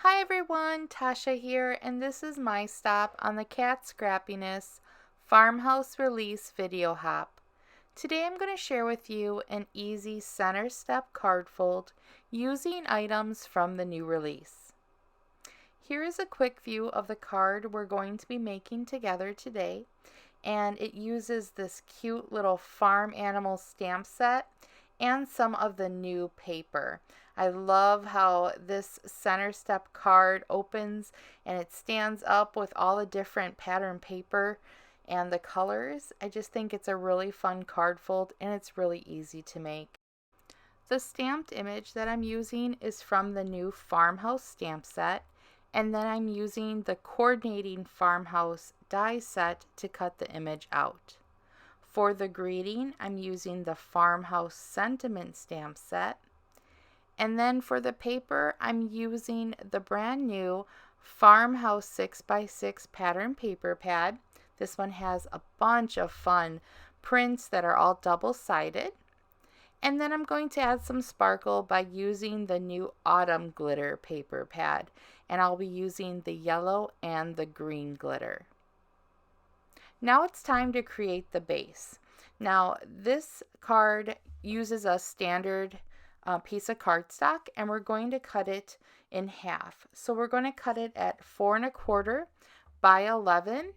Hi everyone, Tasha here, and this is my stop on the Kat Scrappiness Farmhouse release video hop. Today I'm going to share with you an easy center step card fold using items from the new release. Here is a quick view of the card we're going to be making together today, and it uses this cute little farm animal stamp set and some of the new paper. I love how this center step card opens and it stands up with all the different pattern paper and the colors. I just think it's a really fun card fold and it's really easy to make. The stamped image that I'm using is from the new Farmhouse stamp set, and then I'm using the coordinating Farmhouse die set to cut the image out. For the greeting, I'm using the Farmhouse sentiment stamp set. And then for the paper, I'm using the brand new Farmhouse 6x6 pattern paper pad. This one has a bunch of fun prints that are all double-sided. And then I'm going to add some sparkle by using the new Autumn glitter paper pad. And I'll be using the yellow and the green glitter. Now it's time to create the base. Now this card uses a standard piece of cardstock, and we're going to cut it in half. So we're going to cut it at 4 1/4 by 11,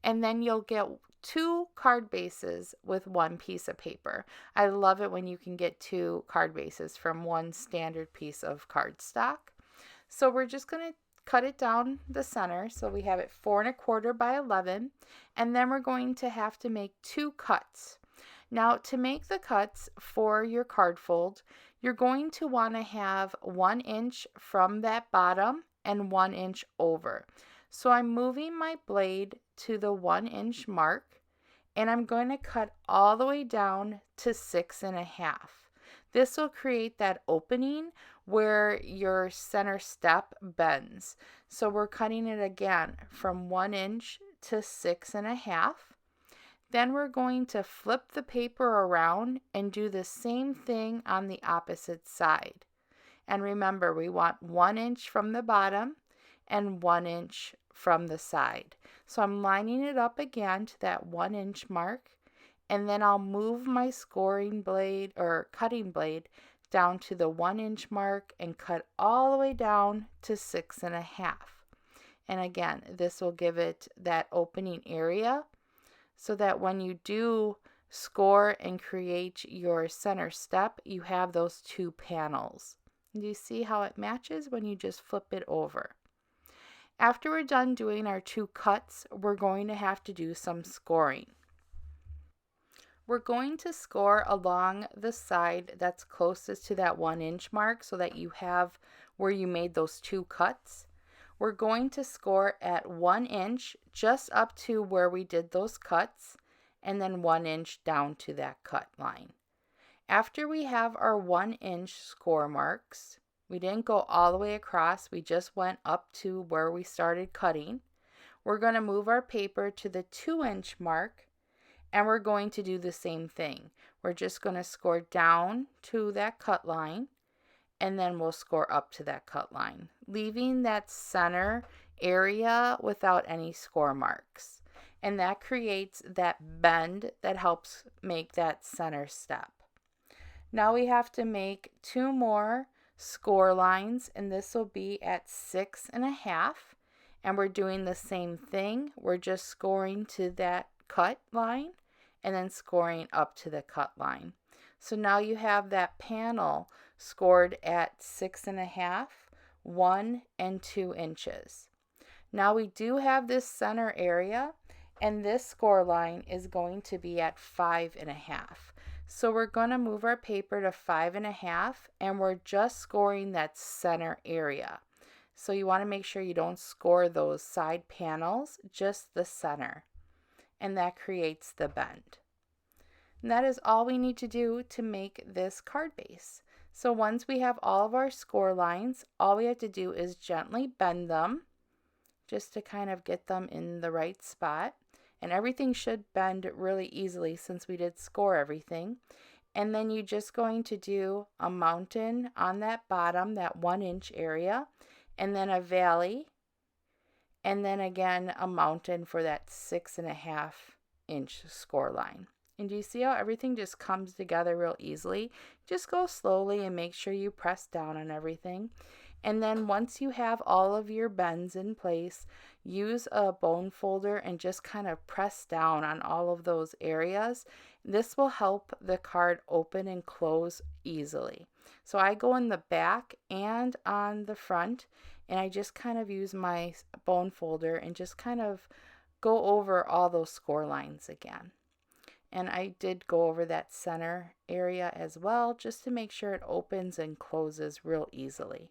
and then you'll get 2 card bases with 1 piece of paper. I love it when you can get 2 card bases from one standard piece of cardstock. So we're just going to cut it down the center, so we have it 4 1/4 by 11, and then we're going to have to make 2 cuts. Now to make the cuts for your card fold, you're going to want to have 1 inch from that bottom and 1 inch over. So I'm moving my blade to the 1 inch mark, and I'm going to cut all the way down to 6 1/2. This will create that opening where your center step bends. So we're cutting it again from 1 inch to 6 1/2. Then we're going to flip the paper around and do the same thing on the opposite side. And remember, we want 1 inch from the bottom and 1 inch from the side. So I'm lining it up again to that 1 inch mark, and then I'll move my scoring blade or cutting blade down to the 1 inch mark and cut all the way down to 6 1/2. And again, this will give it that opening area so that when you do score and create your center step, you have those 2 panels. Do you see how it matches when you just flip it over? After we're done doing our 2 cuts, we're going to have to do some scoring. We're going to score along the side that's closest to that 1 inch mark so that you have where you made those 2 cuts. We're going to score at 1 inch just up to where we did those cuts, and then 1 inch down to that cut line. After we have our 1 inch score marks, we didn't go all the way across, we just went up to where we started cutting. We're going to move our paper to the 2 inch mark, and we're going to do the same thing. We're just going to score down to that cut line, and then we'll score up to that cut line, leaving that center area without any score marks. And that creates that bend that helps make that center step. Now we have to make 2 more score lines, and this will be at 6 1/2. And we're doing the same thing. We're just scoring to that cut line and then scoring up to the cut line. So now you have that panel scored at 6 1/2, 1 and 2 inches. Now we do have this center area, and this score line is going to be at 5 1/2. So we're going to move our paper to 5 1/2, and we're just scoring that center area. So you want to make sure you don't score those side panels, just the center. And that creates the bend. And that is all we need to do to make this card base. So once we have all of our score lines, all we have to do is gently bend them just to kind of get them in the right spot. And everything should bend really easily since we did score everything. And then you're just going to do a mountain on that bottom, that 1 inch area, and then a valley, and then again a mountain for that 6.5-inch score line. And do you see how everything just comes together real easily? Just go slowly and make sure you press down on everything. And then once you have all of your bends in place, use a bone folder and just kind of press down on all of those areas. This will help the card open and close easily. So I go in the back and on the front, and I just kind of use my bone folder and just kind of go over all those score lines again. And I did go over that center area as well, just to make sure it opens and closes real easily.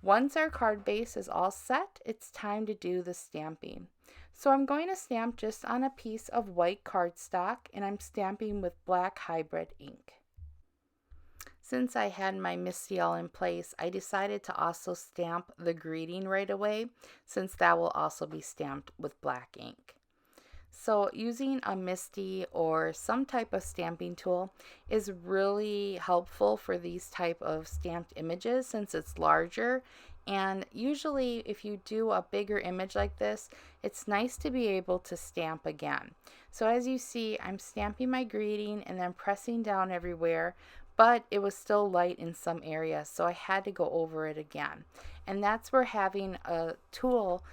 Once our card base is all set, it's time to do the stamping. So I'm going to stamp just on a piece of white cardstock, and I'm stamping with black hybrid ink. Since I had my Misty all in place, I decided to also stamp the greeting right away, since that will also be stamped with black ink. So using a Misty or some type of stamping tool is really helpful for these type of stamped images, since it's larger. And usually if you do a bigger image like this, it's nice to be able to stamp again. So as you see, I'm stamping my greeting and then pressing down everywhere, but it was still light in some areas, so I had to go over it again. And that's where having a tool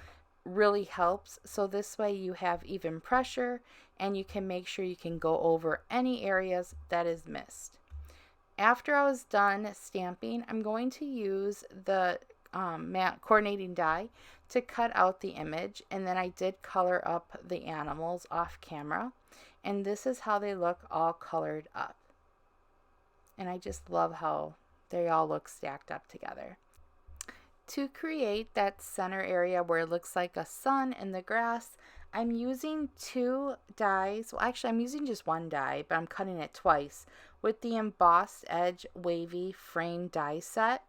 really helps. So this way you have even pressure, and you can make sure you can go over any areas that is missed. After I was done stamping, I'm going to use the coordinating die to cut out the image, and then I did color up the animals off camera, and this is how they look all colored up. And I just love how they all look stacked up together. To create that center area where it looks like a sun and the grass, I'm using 2 dies. Well, actually, I'm using just 1 die, but I'm cutting it twice with the embossed edge wavy frame die set.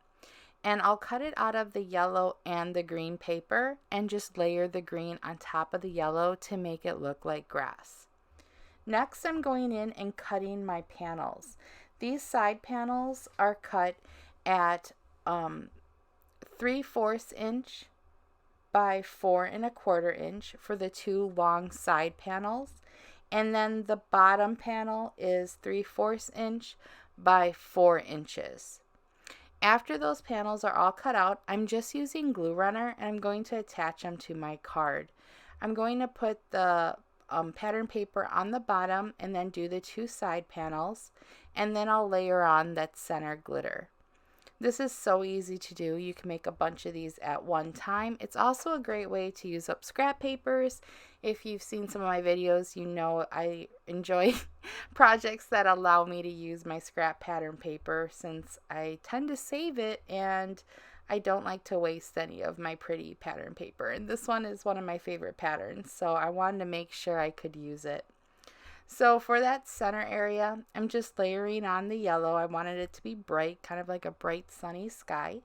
And I'll cut it out of the yellow and the green paper and just layer the green on top of the yellow to make it look like grass. Next, I'm going in and cutting my panels. These side panels are cut at 3/4 inch by 4¼ inch for the 2 long side panels, and then the bottom panel is 3/4 inch by 4 inches. After those panels are all cut out, I'm just using glue runner, and I'm going to attach them to my card. I'm going to put the pattern paper on the bottom and then do the 2 side panels, and then I'll layer on that center glitter. This is so easy to do. You can make a bunch of these at one time. It's also a great way to use up scrap papers. If you've seen some of my videos, you know I enjoy projects that allow me to use my scrap pattern paper, since I tend to save it and I don't like to waste any of my pretty pattern paper. And this one is one of my favorite patterns, so I wanted to make sure I could use it. So for that center area, I'm just layering on the yellow. I wanted it to be bright, kind of like a bright sunny sky.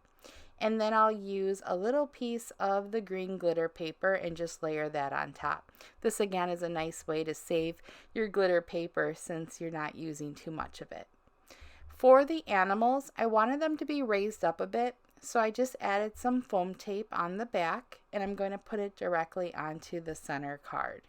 And then I'll use a little piece of the green glitter paper and just layer that on top. This again is a nice way to save your glitter paper, since you're not using too much of it. For the animals, I wanted them to be raised up a bit, so I just added some foam tape on the back, and I'm going to put it directly onto the center card.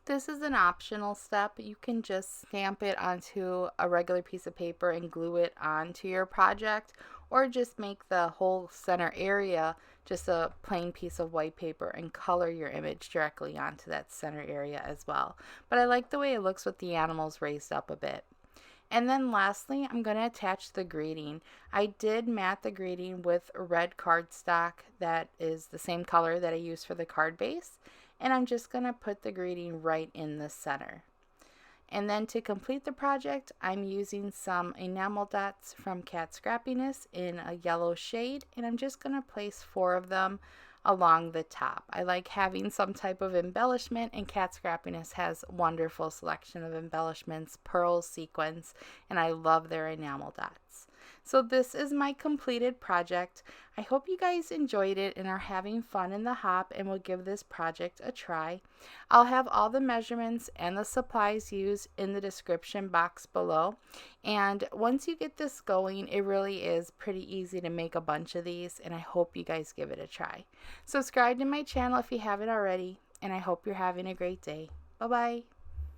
This is an optional step. You can just stamp it onto a regular piece of paper and glue it onto your project, or just make the whole center area just a plain piece of white paper and color your image directly onto that center area as well. But I like the way it looks with the animals raised up a bit. And then lastly, I'm going to attach the greeting. I did mat the greeting with red cardstock that is the same color that I used for the card base. And I'm just going to put the greeting right in the center. And then to complete the project, I'm using some enamel dots from Kat Scrappiness in a yellow shade, and I'm just going to place 4 of them along the top. I like having some type of embellishment, and Kat Scrappiness has a wonderful selection of embellishments, pearls, sequins, and I love their enamel dots. So this is my completed project. I hope you guys enjoyed it and are having fun in the hop and will give this project a try. I'll have all the measurements and the supplies used in the description box below. And once you get this going, it really is pretty easy to make a bunch of these, and I hope you guys give it a try. Subscribe to my channel if you haven't already, and I hope you're having a great day. Bye-bye.